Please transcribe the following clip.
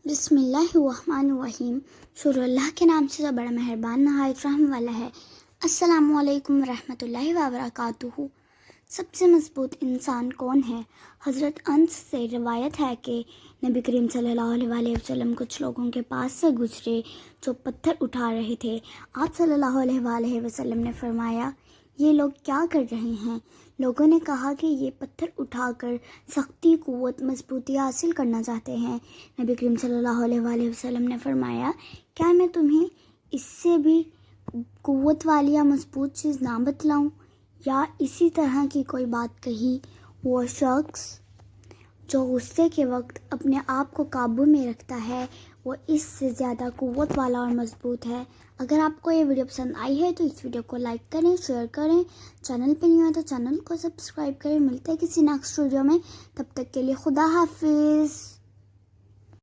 بسم اللہ الرحمن الرحیم۔ شروع اللہ کے نام سے جو بڑا مہربان نہایت رحم والا ہے۔ السلام علیکم ورحمۃ اللہ وبرکاتہ۔ سب سے مضبوط انسان کون ہے؟ حضرت انس سے روایت ہے کہ نبی کریم صلی اللہ علیہ وسلم کچھ لوگوں کے پاس سے گزرے جو پتھر اٹھا رہے تھے۔ آپ صلی اللہ علیہ وسلم نے فرمایا، یہ لوگ کیا کر رہے ہیں؟ لوگوں نے کہا کہ یہ پتھر اٹھا کر سختی، قوت، مضبوطی حاصل کرنا چاہتے ہیں۔ نبی کریم صلی اللہ علیہ وسلم نے فرمایا، کیا میں تمہیں اس سے بھی قوت والی یا مضبوط چیز نہ بتلاؤں؟ یا اسی طرح کی کوئی بات کہی۔ وہ شخص جو غصے کے وقت اپنے آپ کو قابو میں رکھتا ہے وہ اس سے زیادہ قوت والا اور مضبوط ہے۔ اگر آپ کو یہ ویڈیو پسند آئی ہے تو اس ویڈیو کو لائک کریں، شیئر کریں، چینل پہ نہیں ہو تو چینل کو سبسکرائب کریں۔ ملتے ہیں کسی نیکسٹ ویڈیو میں، تب تک کے لیے خدا حافظ۔